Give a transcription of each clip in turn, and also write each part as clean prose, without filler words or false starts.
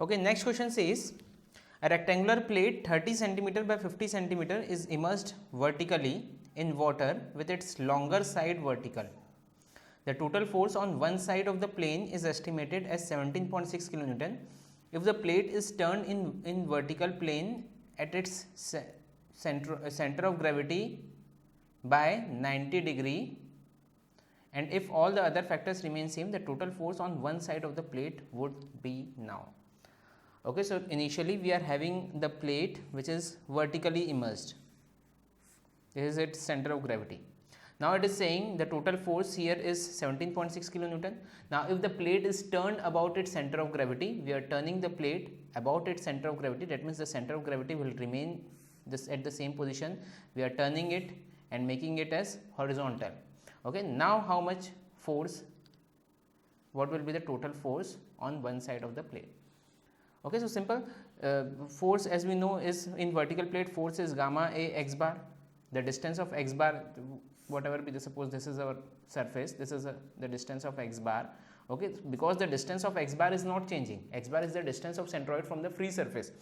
Okay, next question says a rectangular plate 30 centimeter by 50 centimeter is immersed vertically in water with its longer side vertical. The total force on one side of the plane is estimated as 17.6 kilonewton. If the plate is turned in vertical plane at its center of gravity by 90 degree, and if all the other factors remain same, the total force on one side of the plate would be now. Okay, so initially we are having the plate which is vertically immersed. This is its center of gravity. Now it is saying the total force here is 17.6 kilonewton. Now if the plate is turned about its center of gravity, we are turning the plate about its center of gravity. That means the center of gravity will remain at the same position. We are turning it and making it as horizontal. Okay, now how much force, what will be the total force on one side of the plate? Okay, so simple. Force, as we know, is in vertical plate, force is gamma A x bar. The distance of x bar, whatever be the, suppose this is our surface, this is the distance of x bar. Okay, because the distance of x bar is not changing. X bar is the distance of centroid from the free surface,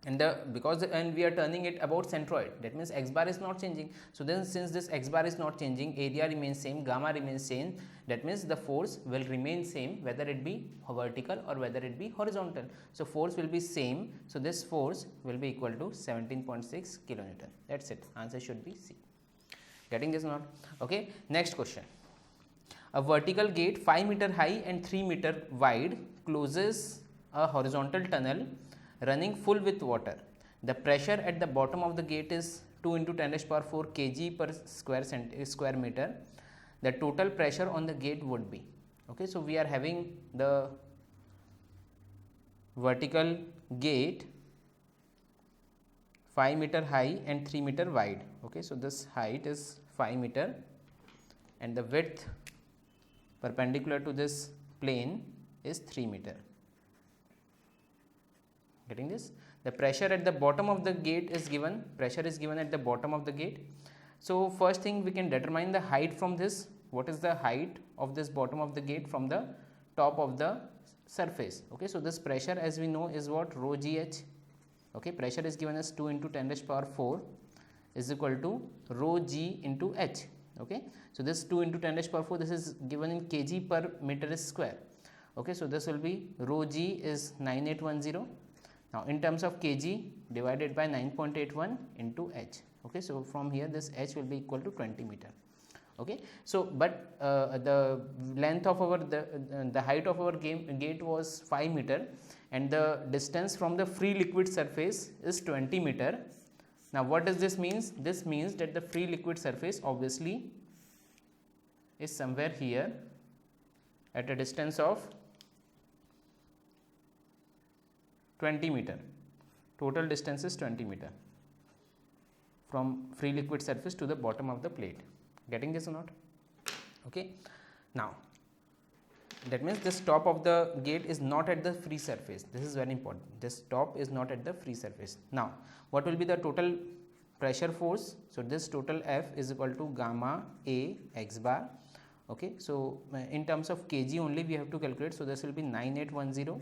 and and we are turning it about centroid, that means x bar is not changing. So then since this x bar is not changing, area remains same, gamma remains same, that means the force will remain same whether it be vertical or whether it be horizontal. So force will be same, so this force will be equal to 17.6 kilonewton. That's it, answer should be C. Getting this or not? Okay, next question. A vertical gate 5 meter high and 3 meter wide closes a horizontal tunnel running full with water. The pressure at the bottom of the gate is 2 into 10 raised power 4 kg per square meter. The total pressure on the gate would be. Okay, so we are having the vertical gate 5 meter high and 3 meter wide. Okay, so this height is 5 meter and the width perpendicular to this plane is 3 meter. Getting this? The pressure at the bottom of the gate is given, pressure is given at the bottom of the gate. So first thing, we can determine the height from this. What is the height of this bottom of the gate from the top of the surface? Okay, so this pressure, as we know, is what? Rho gh. Okay, pressure is given as 2 into 10 raised power 4 is equal to rho g into h. Okay, so this 2 into 10 raised power 4, this is given in kg per meter square. Okay, so this will be rho g is 9810. Now in terms of kg, divided by 9.81 into h. Okay, so from here this h will be equal to 20 meter. Okay, so but the length of our the height of our gate was 5 meter and the distance from the free liquid surface is 20 meter. Now what does this means? This means that the free liquid surface obviously is somewhere here at a distance of 20 meter. Total distance is 20 meter from free liquid surface to the bottom of the plate. Getting this or not? Okay. Now that means this top of the gate is not at the free surface. This is very important. This top is not at the free surface. Now what will be the total pressure force? So this total F is equal to gamma A x bar. Okay, so in terms of kg only we have to calculate. So this will be 9810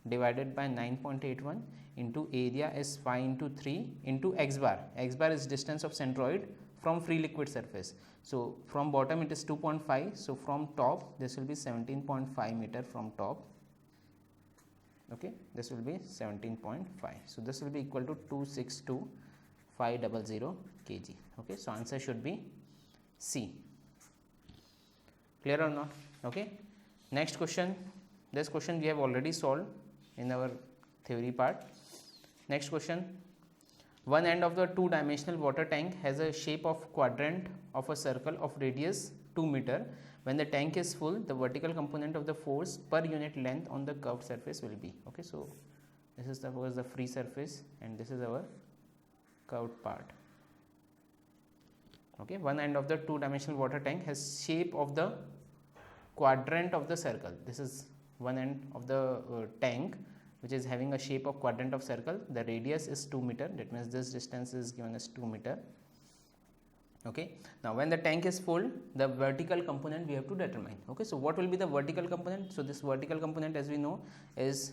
divided by 9.81 into area is 5 into 3 into x bar. X bar is distance of centroid from free liquid surface. So from bottom it is 2.5. So from top this will be 17.5 meter from top. Okay, this will be 17.5. So this will be equal to 262,500 kg. Okay, so answer should be C. Clear or not? Okay. Next question. This question we have already solved in our theory part. Next question. One end of the two-dimensional water tank has a shape of quadrant of a circle of radius 2 meter. When the tank is full, the vertical component of the force per unit length on the curved surface will be. Okay, so this is the free surface and this is our curved part. Okay, one end of the two-dimensional water tank has shape of the quadrant of the circle. This is one end of the tank which is having a shape of quadrant of circle. The radius is 2 meter, that means this distance is given as 2 meter. Okay, now when the tank is full, the vertical component we have to determine. Okay, so what will be the vertical component? So this vertical component, as we know, is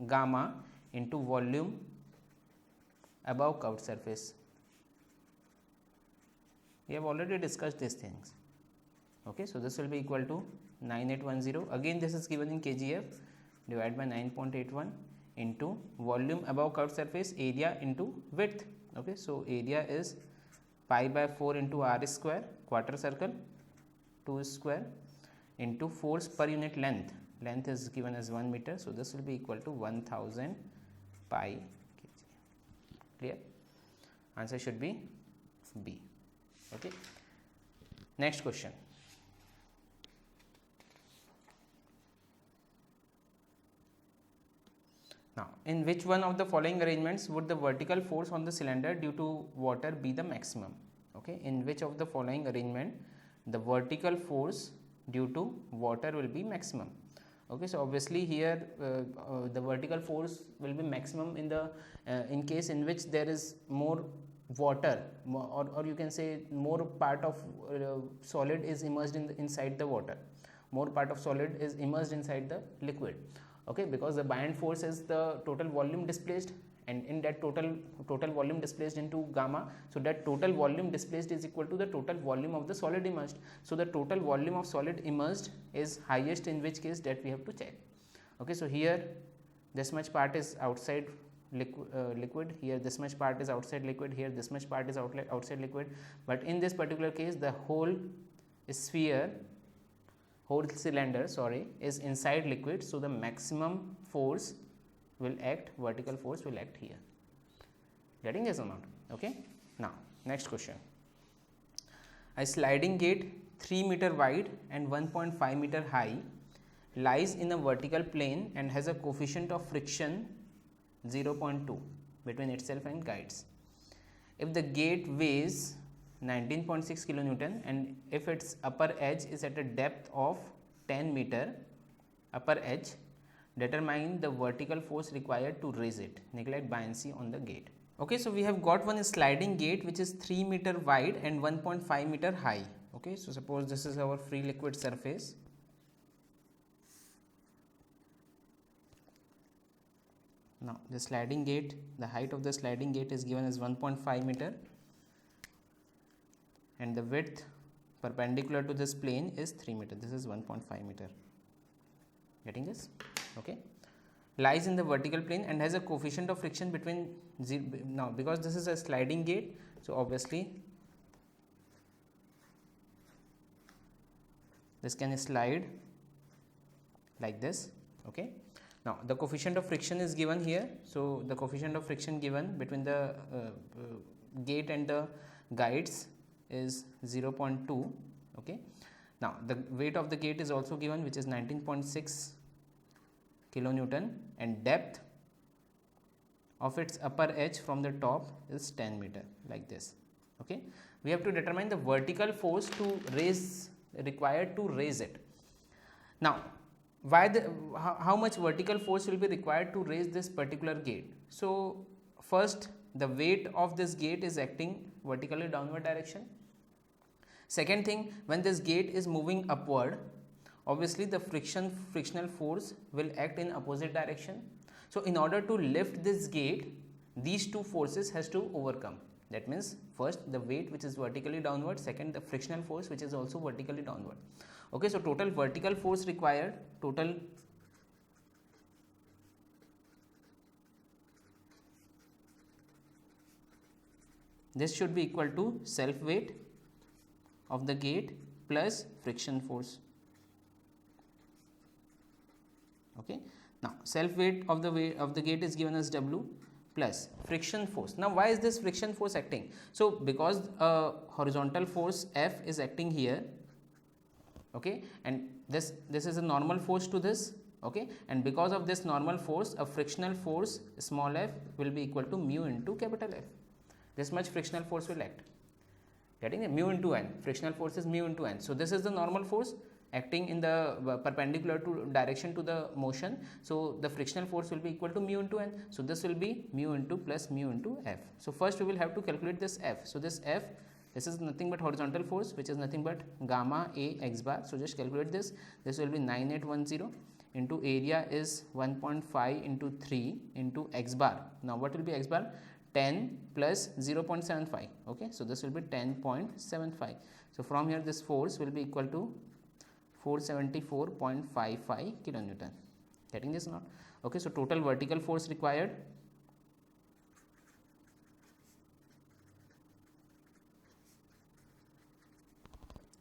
gamma into volume above curved surface. We have already discussed these things. Okay, so this will be equal to 9810. Again, this is given in kgf. Divide by 9.81 into volume above curved surface, area into width. Okay, so area is pi by 4 into r square, quarter circle, 2 square, into force per unit length. Length is given as 1 meter. So this will be equal to 1000 pi kg. Clear? Answer should be B. Okay. Next question. Now, in which one of the following arrangements would the vertical force on the cylinder due to water be the maximum? Okay, in which of the following arrangement the vertical force due to water will be maximum? Okay, so obviously here the vertical force will be maximum in the in case in which there is more water, or you can say more part of solid is immersed in inside the water, more part of solid is immersed inside the liquid. Okay, because the buoyant force is the total volume displaced, and in that total volume displaced into gamma, so that total volume displaced is equal to the total volume of the solid immersed. So the total volume of solid immersed is highest, in which case that we have to check. Okay, so here this much part is outside liquid, here this much part is outside liquid, here this much part is outside liquid, but in this particular case the whole sphere, whole cylinder is inside liquid. So the maximum force will act, vertical force will act here. Getting this or not? Okay. Now next question. A sliding gate 3 meter wide and 1.5 meter high lies in a vertical plane and has a coefficient of friction 0.2 between itself and guides. If the gate weighs 19.6 kilonewton and if its upper edge is at a depth of 10 meter, upper edge, determine the vertical force required to raise it. Neglect buoyancy on the gate. Okay, so we have got one sliding gate which is 3 meter wide and 1.5 meter high. Okay, so suppose this is our free liquid surface. Now the sliding gate, the height of the sliding gate is given as 1.5 meter and the width perpendicular to this plane is 3 meter. This is 1.5 meter. Getting this? Okay. Lies in the vertical plane and has a coefficient of friction between now because this is a sliding gate, so obviously this can slide like this. Okay. Now the coefficient of friction is given here. So the coefficient of friction given between the gate and the guides is 0.2. Okay. Now the weight of the gate is also given, which is 19.6 kilonewton, and depth of its upper edge from the top is 10 meter, like this. Okay. We have to determine the vertical force to raise required to raise it. Now how much vertical force will be required to raise this particular gate? So first, the weight of this gate is acting vertically downward direction. Second thing, when this gate is moving upward, obviously the frictional force will act in opposite direction. So in order to lift this gate, these two forces has to overcome. That means first the weight which is vertically downward, second the frictional force which is also vertically downward. Okay, so total vertical force required, total this should be equal to self weight of the gate plus friction force. Okay. Now self weight of the gate is given as W plus friction force. Now why is this friction force acting? So because horizontal force F is acting here. Okay, and this is a normal force to this. Okay, and because of this normal force, a frictional force small f will be equal to mu into capital F. This much frictional force will act. Getting it? Mu into n. Frictional force is mu into n. So this is the normal force acting in the perpendicular to direction to the motion. So the frictional force will be equal to mu into n. So this will be mu into plus mu into F. So first we will have to calculate this F. So this F, this is nothing but horizontal force, which is nothing but gamma A x bar. So just calculate this. This will be 9810 into area is 1.5 into 3 into x bar. Now what will be x bar? 10 plus 0.75. Okay, so this will be 10.75. So from here this force will be equal to 474.55 kilonewton. Getting this or not? Okay, so total vertical force required,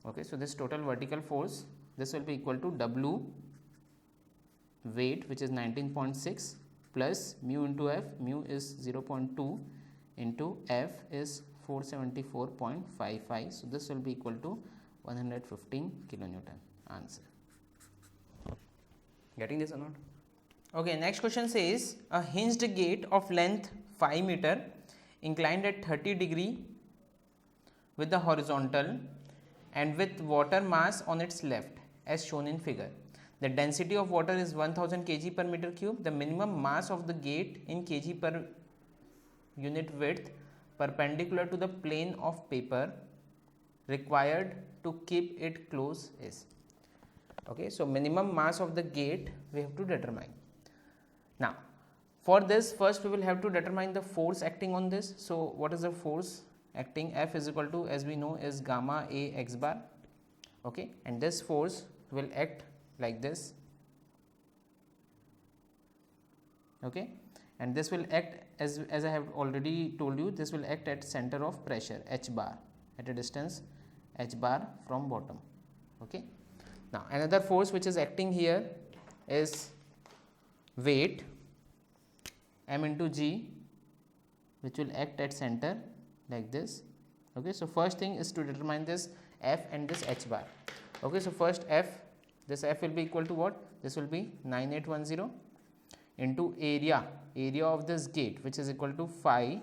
okay, so this total vertical force, this will be equal to W weight, which is 19.6, plus mu into F, mu is 0.2 into F is 474.55. so this will be equal to 115 kilonewton. Answer. Getting this or not? Okay, next question says a hinged gate of length 5 meter inclined at 30 degree with the horizontal and with water mass on its left as shown in figure. The density of water is 1000 kg per meter cube. The minimum mass of the gate in kg per unit width perpendicular to the plane of paper required to keep it closed is. Okay, so minimum mass of the gate we have to determine. Now for this, first we will have to determine the force acting on this. So what is the force acting? F is equal to, as we know, is gamma A x bar. Okay, and this force will act like this. Okay, and this will act as I have already told you, this will act at center of pressure h bar at a distance h bar from bottom. Okay, now another force which is acting here is weight m into g, which will act at center like this. Okay, so first thing is to determine this F and this h bar. Okay, so first F, this F will be equal to what? This will be 9810 into area of this gate, which is equal to 5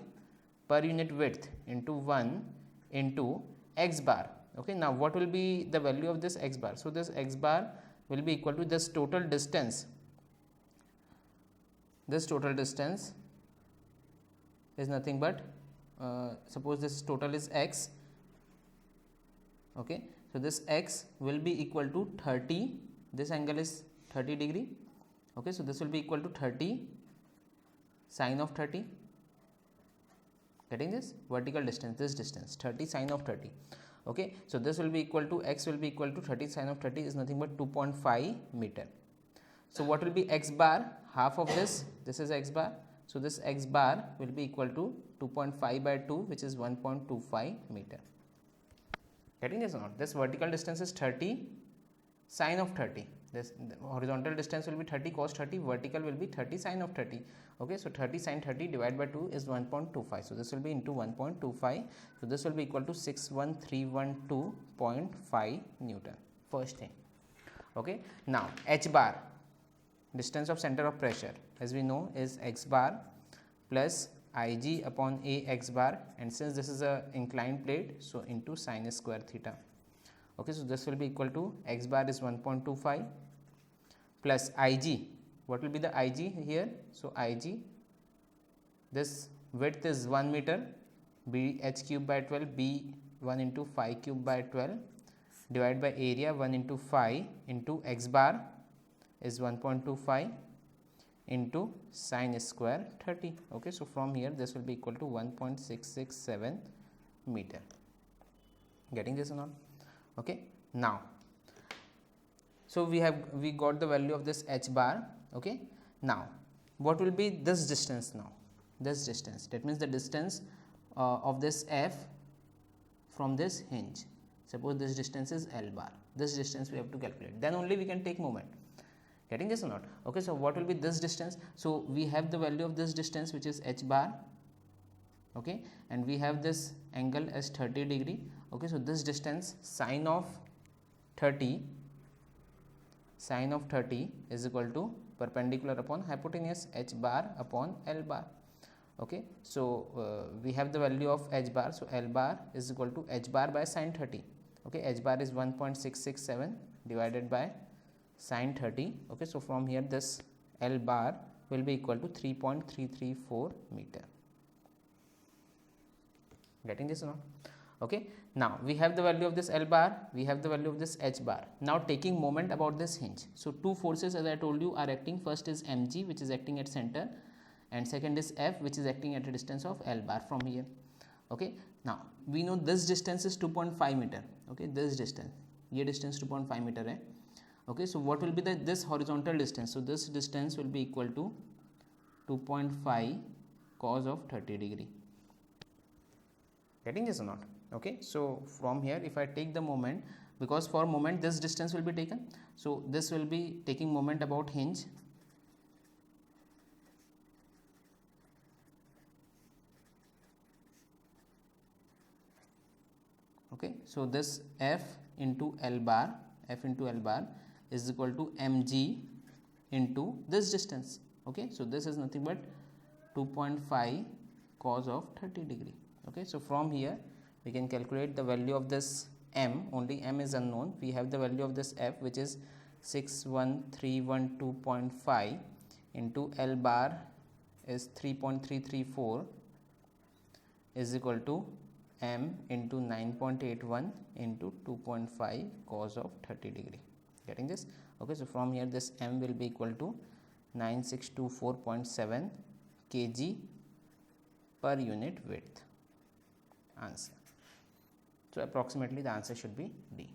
per unit width into 1 into x bar. Okay, now what will be the value of this x bar? So this x bar will be equal to this total distance. This total distance is nothing but suppose this total is x. Okay, so this x will be equal to 30, this angle is 30 degree. Okay, so this will be equal to 30 sine of 30. Getting this? Vertical distance, this distance 30 sine of 30. Okay, so this will be equal to, x will be equal to 30 sine of 30 is nothing but 2.5 meter. So what will be x bar? Half of this is x bar. So this x bar will be equal to 2.5 by 2, which is 1.25 meter. Getting this or not? This vertical distance is 30 sine of 30. This horizontal distance will be 30 cos 30, vertical will be 30 sine of 30. Okay, so 30 sine 30 divided by 2 is 1.25. So this will be into 1.25. So this will be equal to 61312.5 Newton. First thing. Okay, now h bar, distance of center of pressure, as we know, is x bar plus Ig upon A x bar, and since this is a inclined plate, so into sin square theta. Okay, so this will be equal to x bar is 1.25 plus Ig. What will be the Ig here? So Ig, this width is 1 meter, b h cube by 12, b 1 into 5 cube by 12 divided by area 1 into 5 into x bar is 1.25 into sin square 30. Okay, so from here this will be equal to 1.667 meter. Getting this or not? Okay, now so we got the value of this h bar. Okay, now what will be this distance? Now this distance, that means the distance of this f from this hinge. Suppose this distance is L bar, this distance we have to calculate, then only we can take moment. Getting this or not? Okay, so what will be this distance? So we have the value of this distance, which is h bar. Okay, and we have this angle as 30 degree. Okay, so this distance sine of 30 is equal to perpendicular upon hypotenuse h bar upon L bar. Okay, so we have the value of h bar, so L bar is equal to h bar by sin 30. Okay, h bar is 1.667 divided by sin 30. Okay, so from here this L bar will be equal to 3.334 meter. Getting this or not? Okay, now we have the value of this L bar, we have the value of this H bar. Now taking moment about this hinge. So two forces, as I told you, are acting. First is mg, which is acting at center, and second is F, which is acting at a distance of L bar from here. Okay, now we know this distance is 2.5 meter. Okay, this distance, ये distance 2.5 meter है. Okay, so what will be this horizontal distance? So this distance will be equal to 2.5 cos of 30 degree. Getting this or not? Okay, so from here if I take the moment, because for moment this distance will be taken, so this will be taking moment about hinge. Okay, so this F into L bar is equal to mg into this distance. Okay, so this is nothing but 2.5 cos of 30 degree. Okay, so from here we can calculate the value of this m, only m is unknown. We have the value of this F, which is 61312.5 into L bar is 3.334 is equal to m into 9.81 into 2.5 cos of 30 degree. Getting this? Okay, so from here this m will be equal to 9624.7 kg per unit width. Answer. So approximately the answer should be D.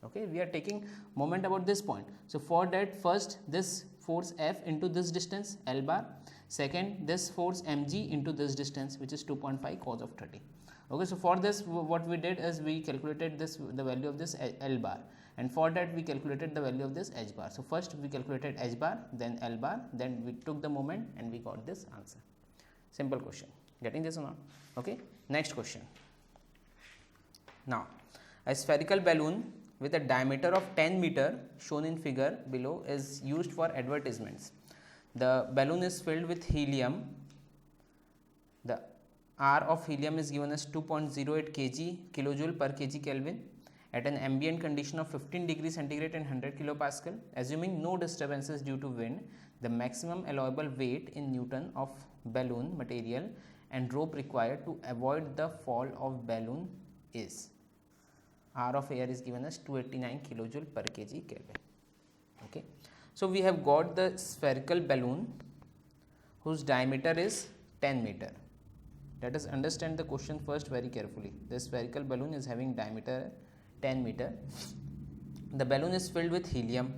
Okay, we are taking moment about this point. So for that, first this force F into this distance L bar, second this force mg into this distance, which is 2.5 cos of 30. Okay, so for this what we did is we calculated this, the value of this L bar, and for that we calculated the value of this H bar. So first we calculated H bar, then L bar, then we took the moment and we got this answer. Simple question. Getting this or not? Okay, next question. Now, a spherical balloon with a diameter of 10 meter shown in figure below is used for advertisements. The balloon is filled with helium. The R of helium is given as 2.08 kilojoule per kg Kelvin at an ambient condition of 15 degrees centigrade and 100 kilopascal. Assuming no disturbances due to wind, the maximum allowable weight in Newton of balloon material and rope required to avoid the fall of balloon is. R of air is given as 289 kilojoule per kg Kelvin. Okay, so we have got the spherical balloon whose diameter is 10 meter. Let us understand the question first very carefully. The spherical balloon is having diameter 10 meter. The balloon is filled with helium.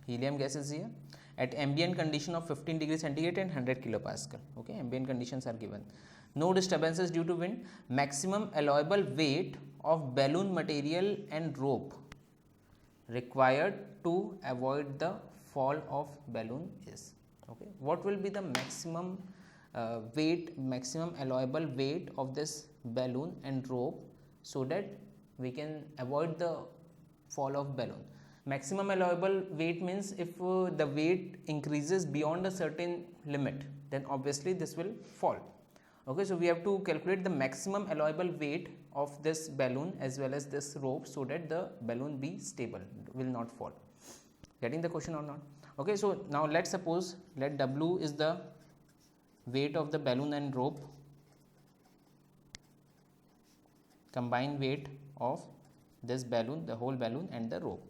Helium gas is here at ambient condition of 15 degrees centigrade and 100 kilopascal. Okay, ambient conditions are given. No disturbances due to wind. Maximum allowable weight of balloon material and rope required to avoid the fall of balloon is. Okay, what will be the maximum maximum allowable weight of this balloon and rope so that we can avoid the fall of balloon? Maximum allowable weight means if the weight increases beyond a certain limit, then obviously this will fall. Okay, so we have to calculate the maximum allowable weight of this balloon as well as this rope so that the balloon be stable, will not fall. Getting the question or not? Okay, so now let's suppose let W is the weight of the balloon and rope, combined weight of this balloon, the whole balloon and the rope.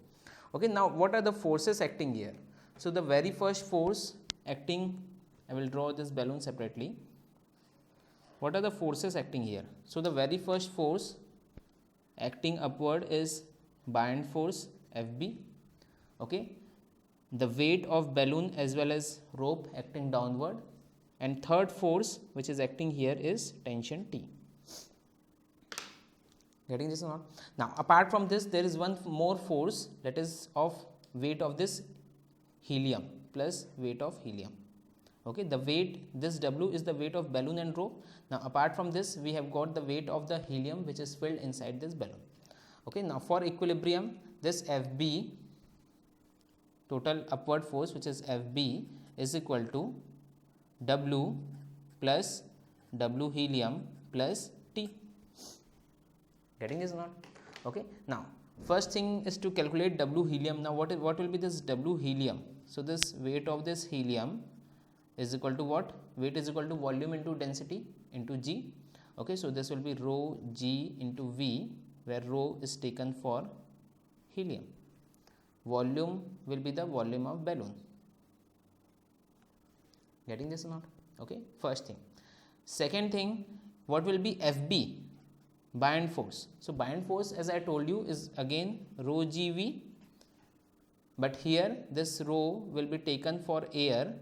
Okay, now what are the forces acting here? So the very first force acting, I will draw this balloon separately. What are the forces acting here? So the very first force acting upward is buoyant force Fb. Okay, the weight of balloon as well as rope acting downward, and third force which is acting here is tension T. Getting this or not? Now apart from this there is one more force, that is of weight of this helium plus weight of helium. Okay, the weight, this W is the weight of balloon and rope. Now apart from this we have got the weight of the helium which is filled inside this balloon. Okay, now for equilibrium, this Fb, total upward force which is Fb, is equal to W plus W helium plus T. Getting this or not? Okay, now first thing is to calculate W helium. Now what will be this W helium? So this weight of this helium is equal to what? Weight is equal to volume into density into G. Okay, so this will be rho G into V, where rho is taken for helium. Volume will be the volume of balloon. Getting this or not? Okay, first thing. Second thing, what will be FB? Buoyant force. So buoyant force, as I told you, is again rho GV, but here this rho will be taken for air,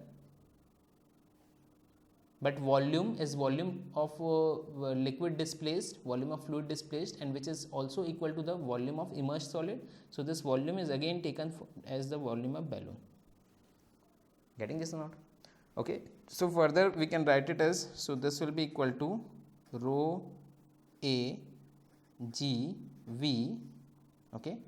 but volume is volume of liquid displaced, volume of fluid displaced, and which is also equal to the volume of immersed solid. So this volume is again taken as the volume of balloon. Getting this or not? Okay, so further we can write it as, so this will be equal to rho A G V, okay,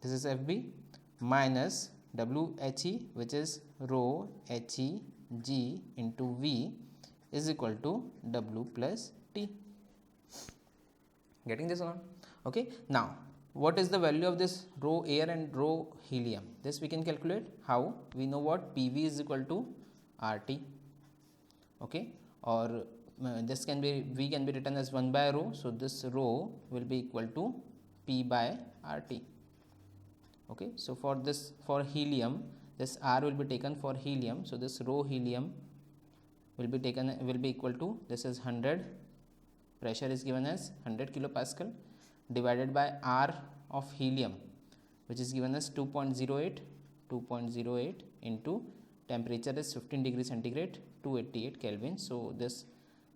this is FB, minus WHE, which is rho HE G into V, is equal to W plus T. Getting this or not? Okay, now what is the value of this rho air and rho helium? This we can calculate. How? We know what PV is equal to RT, okay, or this can be, V can be written as 1 by rho, so this rho will be equal to P by RT. Okay, so for this, for helium, this R will be taken for helium, so this rho helium will be taken, will be equal to, this is 100, pressure is given as 100 kilopascal, divided by R of helium, which is given as 2.08 into temperature is 15 degrees centigrade, 288 Kelvin. So this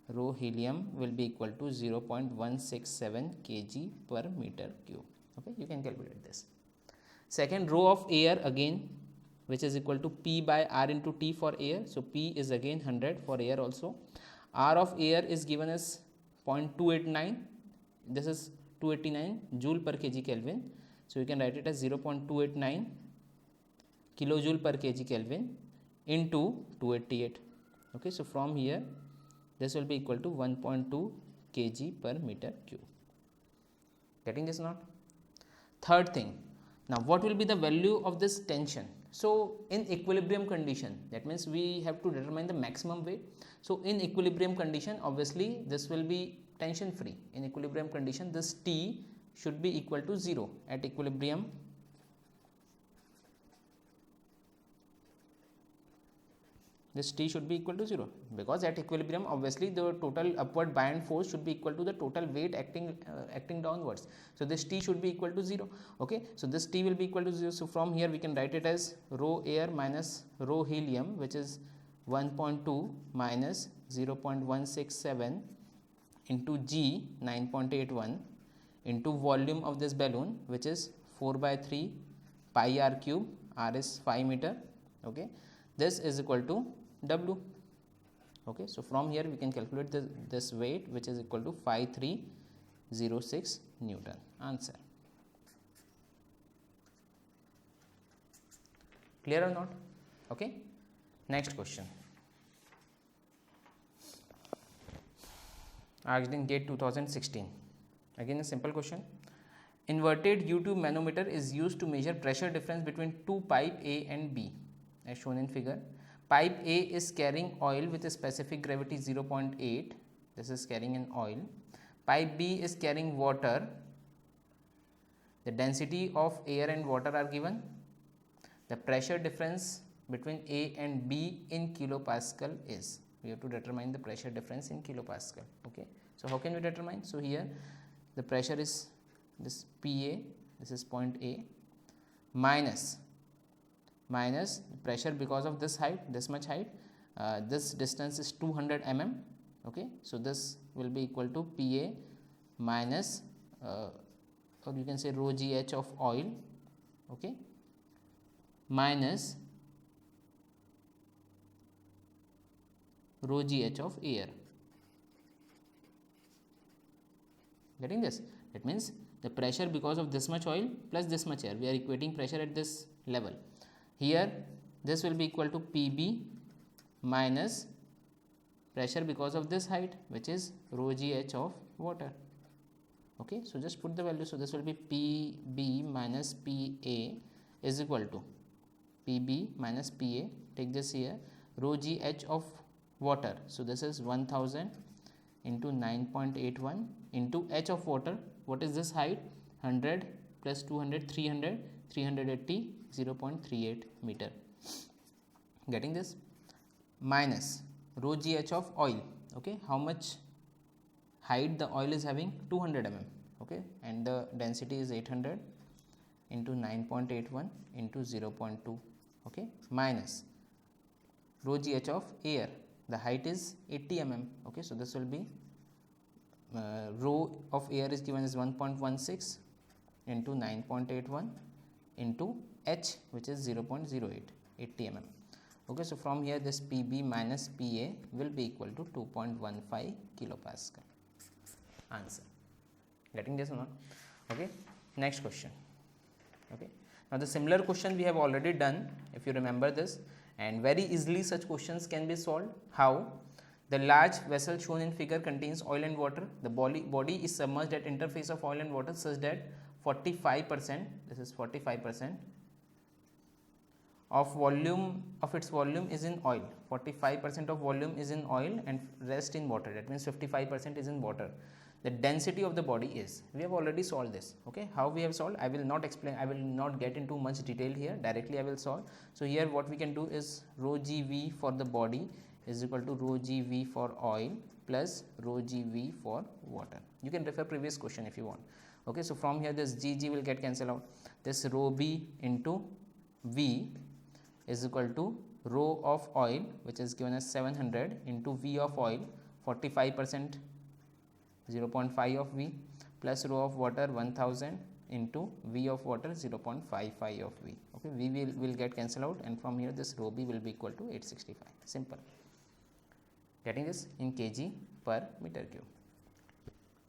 rho helium will be equal to 0.167 kg per meter cube. Okay, you can calculate this. Second, rho of air again, which is equal to P by R into T for air. So P is again 100 for air also. R of air is given as 0.289. This is 289 joule per kg Kelvin. So you can write it as 0.289 kilojoule per kg Kelvin into 288. Okay, so from here this will be equal to 1.2 kg per meter cube. Getting this or not? Third thing, now what will be the value of this tension? So in equilibrium condition, that means we have to determine the maximum weight. So in equilibrium condition, obviously this will be tension free. In equilibrium condition, this T should be equal to 0 at equilibrium. This T should be equal to 0, because at equilibrium obviously the total upward buoyant force should be equal to the total weight acting downwards. So this T should be equal to 0. Okay, so this T will be equal to 0. So from here we can write it as rho air minus rho helium, which is 1.2 minus 0.167 into G 9.81 into volume of this balloon, which is 4 by 3 pi r cube, r is 5 meter. Okay, this is equal to W. Okay, so from here we can calculate this weight, which is equal to 5306 Newton. Answer. Clear or not? Okay, next question. Asked in GATE 2016. Again a simple question. Inverted U-tube manometer is used to measure pressure difference between two pipe A and B, as shown in figure. Pipe A is carrying oil with a specific gravity 0.8. This is carrying an oil. Pipe B is carrying water. The density of air and water are given. The pressure difference between A and B in kilopascal is. We have to determine the pressure difference in kilopascal. Okay. So how can we determine? So here the pressure is this PA, this is point A, minus pressure because of this height, this much height, this distance is 200 mm. Okay, so this will be equal to PA minus or you can say rho GH of oil, okay, minus rho GH of air. Getting this? That means the pressure because of this much oil plus this much air, we are equating pressure at this level. Here this will be equal to PB minus pressure because of this height, which is rho GH of water. Okay, so just put the value. So this will be PB minus PA is equal to PB minus PA, take this here, rho GH of water. So this is 1000 into 9.81 into h of water. What is this height? 100 plus 200, 300, 380, 0.38 meter. Getting this? Minus rho gh of oil. Okay, how much height the oil is having? 200 mm. Okay, and the density is 800 into 9.81 into 0.2. Okay, minus rho gh of air. The height is 80 mm. Okay, so this will be rho of air is given as 1.16 into 9.81 into h, which is 0.08, 80 mm. Okay, so from here this Pb minus Pa will be equal to 2.15 kilopascal. Answer. Getting this or not? Okay, next question. Okay, now the similar question we have already done, if you remember this, and very easily such questions can be solved. How? The large vessel shown in figure contains oil and water. The body is submerged at interface of oil and water such that 45%, this is 45% of volume of its volume is in oil. 45% of volume is in oil and rest in water. That means 55% is in water. The density of the body is, we have already solved this. Okay, how we have solved, I will not explain, I will not get into much detail here, directly I will solve. So here what we can do is rho gv for the body is equal to rho gv for oil plus rho gv for water. You can refer previous question if you want. Okay, so from here this gg will get cancelled out. This rho b into v is equal to rho of oil, which is given as 700 into v of oil, 45%, 0.5 of v, plus rho of water 1000 into v of water 0.55 of v. Okay, v will get cancelled out, and from here this rho b will be equal to 865. Simple. Getting this in kg per meter cube.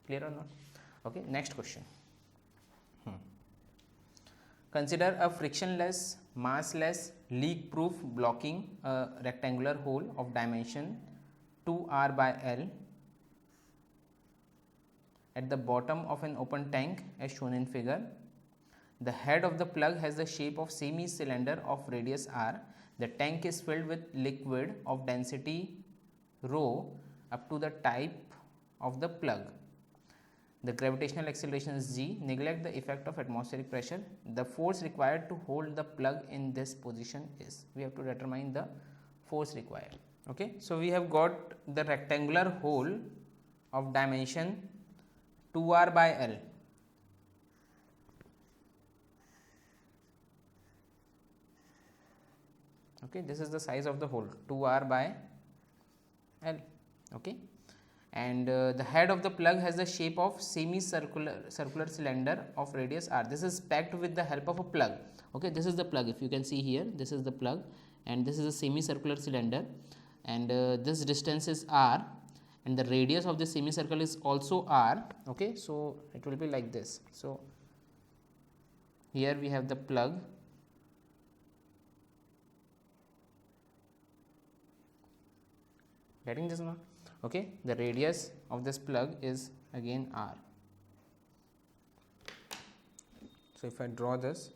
Clear or not? Okay, next question. Consider a frictionless, massless, leak-proof blocking a rectangular hole of dimension 2r by L at the bottom of an open tank as shown in figure. The head of the plug has the shape of semi-cylinder of radius r. The tank is filled with liquid of density rho up to the type of the plug. The gravitational acceleration is g. Neglect the effect of atmospheric pressure. The force required to hold the plug in this position is. We have to determine the force required. Okay, so we have got the rectangular hole of dimension 2r by L. Okay, this is the size of the hole, 2r by L. Okay, and the head of the plug has the shape of circular cylinder of radius r. This is packed with the help of a plug. Okay, this is the plug. If you can see here, this is the plug, and this is a semicircular cylinder, and this distance is r, and the radius of the semicircle is also r. Okay, so it will be like this. So here we have the plug. Getting this now? Okay, the radius of this plug is again r. So if I draw this,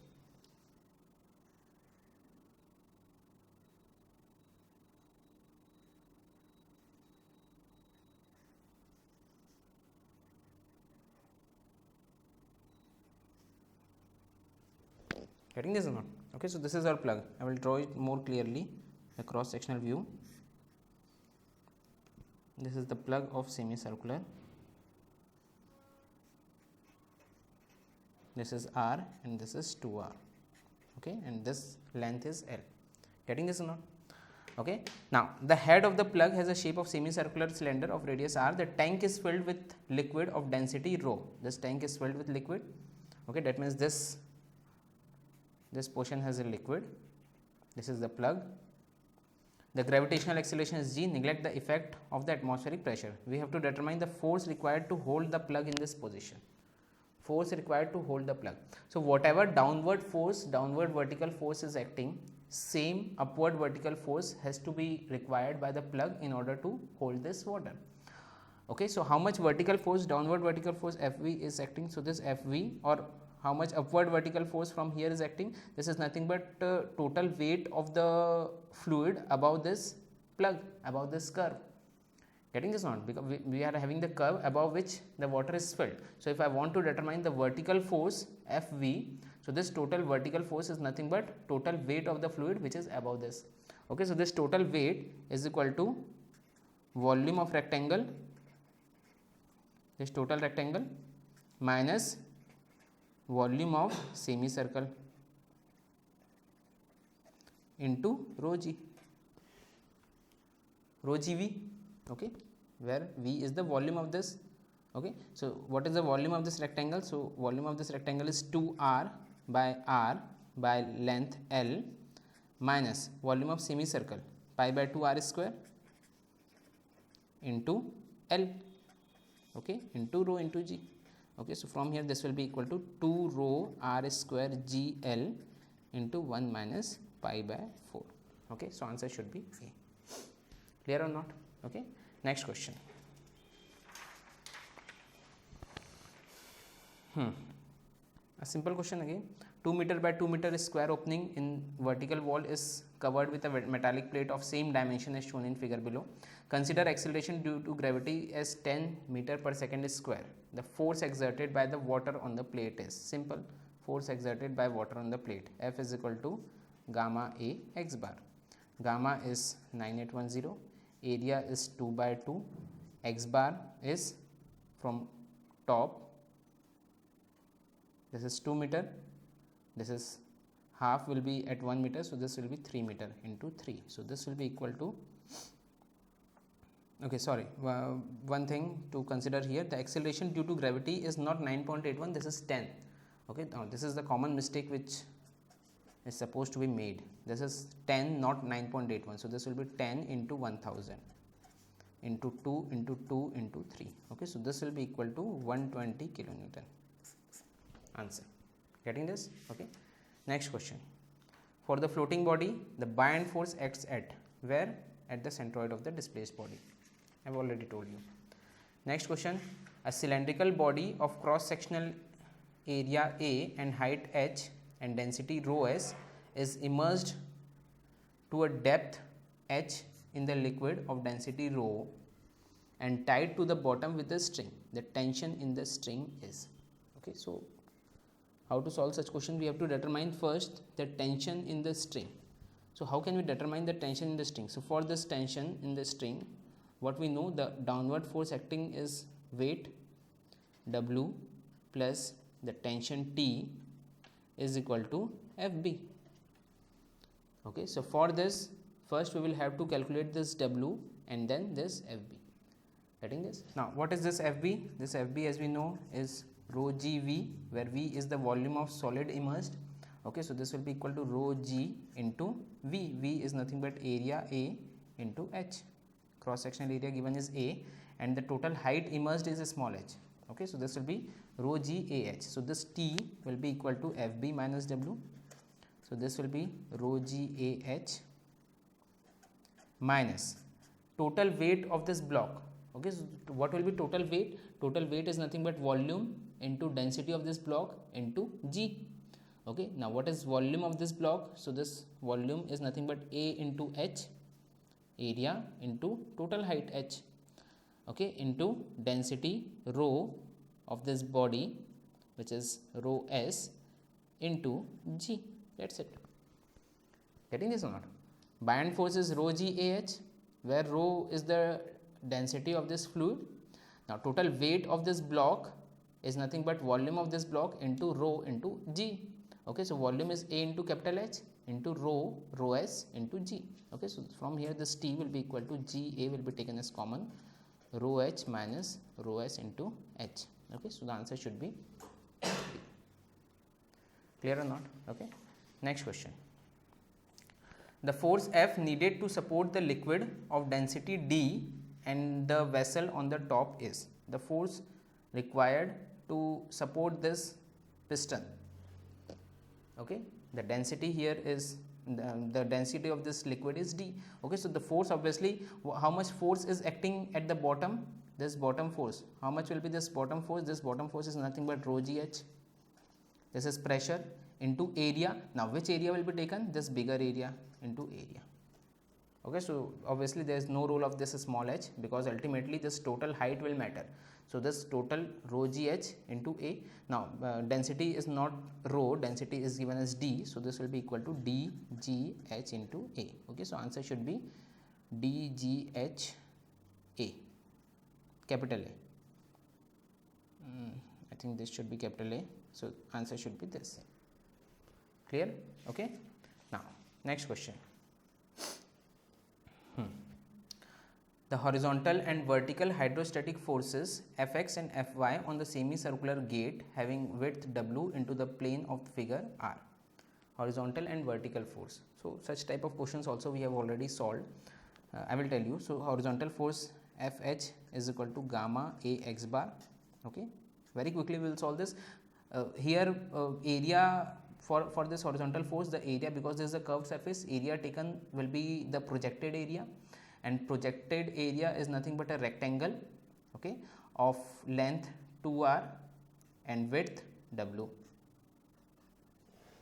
getting this or not? Okay, so this is our plug. I will draw it more clearly, the cross sectional view. This is the plug of semicircular. This is r and this is 2r. Okay, and this length is L. Getting this or not? Okay, now the head of the plug has a shape of semicircular cylinder of radius r. The tank is filled with liquid of density rho. This tank is filled with liquid. Okay, that means this portion has a liquid. This is the plug. The gravitational acceleration is g. Neglect the effect of the atmospheric pressure. We have to determine the force required to hold the plug in this position. Force required to hold the plug. So whatever downward vertical force is acting, same upward vertical force has to be required by the plug in order to hold this water. Okay, so how much vertical force, downward vertical force Fv is acting? So this Fv, or how much upward vertical force from here is acting? This is nothing but total weight of the fluid above this plug, above this curve. Getting this or not? Because we are having the curve above which the water is filled. So if I want to determine the vertical force Fv, so this total vertical force is nothing but total weight of the fluid which is above this. Okay, so this total weight is equal to volume of rectangle, this total rectangle, minus volume of semicircle into rho g, rho gv. Okay, where v is the volume of this. Okay, so what is the volume of this rectangle? So volume of this rectangle is 2r by length L minus volume of semicircle pi by 2 r square into L, okay, into rho into g. Okay, so from here this will be equal to 2 rho r square g L into 1 minus pi by 4. Okay, so answer should be A. Clear or not? Okay, next question. A simple question again. 2 meter by 2 meter square opening in vertical wall is covered with a metallic plate of same dimension as shown in figure below. Consider acceleration due to gravity as 10 meter per second square. The force exerted by the water on the plate is simple. Force exerted by water on the plate. F is equal to gamma A x bar. Gamma is 9810. Area is 2 by 2. X bar is from top. This is 2 meter. This is half will be at 1 meter. So this will be 3 meter into 3. So this will be equal to, okay, sorry, one thing to consider here, the acceleration due to gravity is not 9.81, this is 10. Okay, now this is the common mistake which is supposed to be made. This is 10, not 9.81. So this will be 10 into 1000 into 2 into 2 into 3. Okay, so this will be equal to 120 kilonewton. Answer. Getting this? Okay. Next question. For the floating body, the buoyant force acts at where? At the centroid of the displaced body. I have already told you. Next question. A cylindrical body of cross-sectional area A and height h and density rho s is immersed to a depth h in the liquid of density rho and tied to the bottom with a string. The tension in the string is. Okay, so how to solve such question? We have to determine first the tension in the string. So how can we determine the tension in the string? So for this tension in the string, what we know, the downward force acting is weight W plus the tension T is equal to Fb. Okay, so for this, first we will have to calculate this W and then this Fb. Getting this? Now what is this Fb? This Fb, as we know, is rho gv, where v is the volume of solid immersed. Okay, so this will be equal to rho g into v. V is nothing but area A into h. Cross sectional area given is A and the total height immersed is a small h. Okay, so this will be rho g ah. So this T will be equal to Fb minus W. So this will be rho g ah minus total weight of this block. Okay, so what will be total weight? Total weight is nothing but volume into density of this block into g. Okay, now what is volume of this block? So this volume is nothing but A into h, area into total height h, okay, into density rho of this body, which is rho s, into g. That's it. Getting this or not? Buoyant force is rho g ah, where rho is the density of this fluid. Now total weight of this block is nothing but volume of this block into rho into g. Okay, so volume is A into capital H into rho s into g. Okay, so from here this T will be equal to G A will be taken as common, rho h minus rho s into h. Okay, so the answer should be B. Clear or not? Okay, next question. The force F needed to support the liquid of density D and the vessel on the top is. The force required to support this piston. Okay, the density here is the density of this liquid is D. Okay, so the force, obviously, how much force is acting at the bottom? This bottom force. How much will be this bottom force? This bottom force is nothing but rho gh. This is pressure into area. Now which area will be taken? This bigger area into area. Okay, so obviously there is no role of this small h, because ultimately this total height will matter. So this total rho gh into a. Now density is not rho, density is given as d, so this will be equal to d g h into a. Okay, so answer should be d g h a, capital A. I think this should be capital A, so answer should be this. Clear? Okay. Now next question. The horizontal and vertical hydrostatic forces Fx and Fy on the semicircular gate having width W into the plane of the figure are. Horizontal and vertical force. So such type of questions also we have already solved. I will tell you. So horizontal force Fh is equal to gamma A x bar. Okay. Very quickly we will solve this. Here area for this horizontal force, the area, because this is a curved surface, area taken will be the projected area, and projected area is nothing but a rectangle, okay, of length 2r and width w.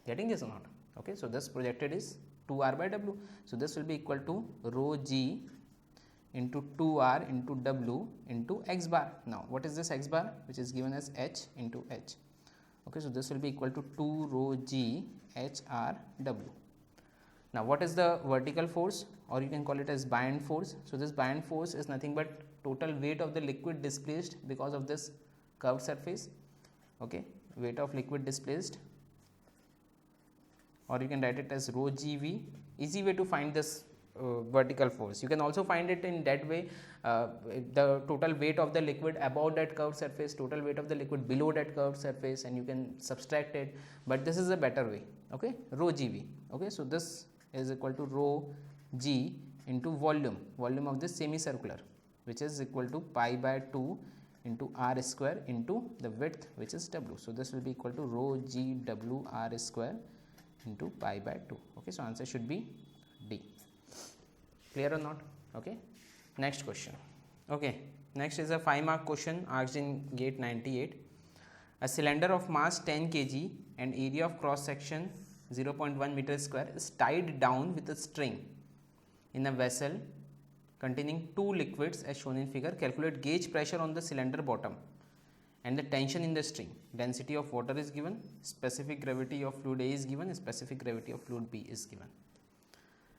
Getting this or not? Okay, so this projected is 2r by w. So this will be equal to rho g into 2r into w into x bar. Now what is this x bar, which is given as h into h? Okay, so this will be equal to 2 rho g h r w. Now what is the vertical force, or you can call it as buoyant force? So this buoyant force is nothing but total weight of the liquid displaced because of this curved surface. Okay, weight of liquid displaced, or you can write it as rho gv. Easy way to find this vertical force. You can also find it in that way, the total weight of the liquid above that curved surface, total weight of the liquid below that curved surface, and you can subtract it, but this is a better way. Okay, rho gv. Okay, so this is equal to rho g into volume of this semicircular, which is equal to pi by 2 into r square into the width, which is w. So this will be equal to rho g w r square into pi by 2. Okay, so answer should be D. Clear or not? Okay, next question. Okay, next is a 5-mark question asked in GATE 98. A cylinder of mass 10 kg and area of cross section 0.1 meter square is tied down with a string in a vessel containing 2 liquids as shown in figure. Calculate gauge pressure on the cylinder bottom and the tension in the string. Density of water is given, specific gravity of fluid A is given, specific gravity of fluid B is given.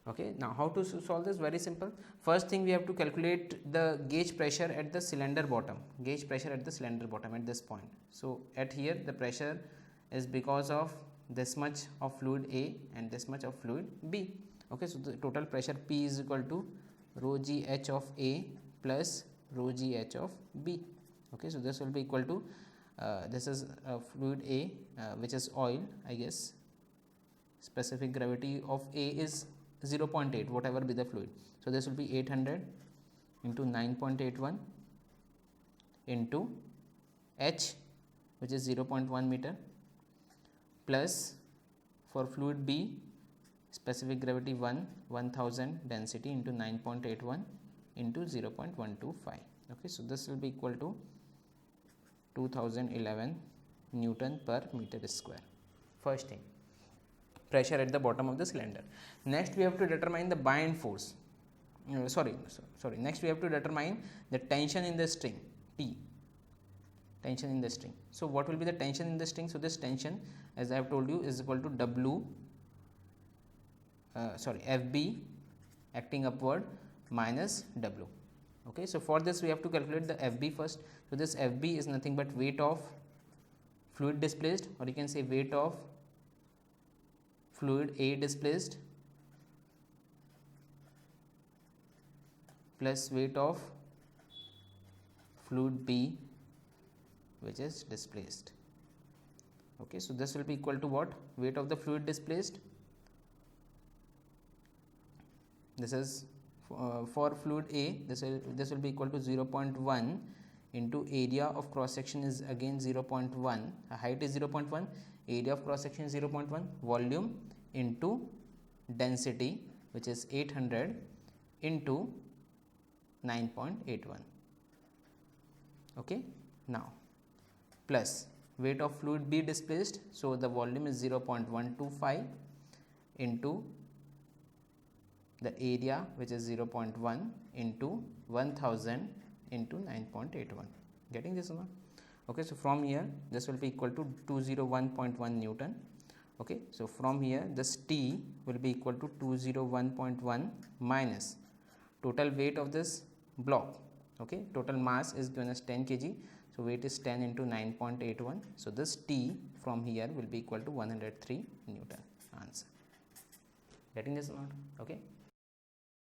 Okay, now how to solve this? Very simple. First thing, we have to calculate the gauge pressure at the cylinder bottom, at this point. So at here the pressure is because of this much of fluid A and this much of fluid B. Okay, so the total pressure P is equal to rho g h of A plus rho g h of B. Okay, so this will be equal to this is fluid A, which is oil, I guess. Specific gravity of A is 0.8, whatever be the fluid. So this will be 800 into 9.81 into H, which is 0.1 meter, plus for fluid B, specific gravity 1000 density into 9.81 into 0.125. Okay, so this will be equal to 2011 Newton per meter square. First thing, pressure at the bottom of the cylinder. Next, we have to determine the buoyant force. Next, we have to determine the tension in the string, T. Tension in the string. So what will be the tension in the string? So this tension, as I have told you, is equal to FB acting upward minus W. Okay, so for this we have to calculate the FB first. So this FB is nothing but weight of fluid displaced, or you can say weight of fluid A displaced plus weight of fluid B which is displaced. Okay, so this will be equal to what? Weight of the fluid displaced. This is for fluid A, this will be equal to 0.1 into area of cross section is again 0.1, height is 0.1, area of cross section is 0.1, volume into density, which is 800 into 9.81. Okay, now plus weight of fluid B displaced, so the volume is 0.125 into the area which is 0.1 into 1000 into 9.81. Getting this or not? Okay, so from here this will be equal to 201.1 Newton. Okay, so from here this T will be equal to 201.1 minus total weight of this block. Okay, total mass is given as 10 kg, so weight is 10 into 9.81. So this T from here will be equal to 103 Newton. Answer. Getting this or not? Okay.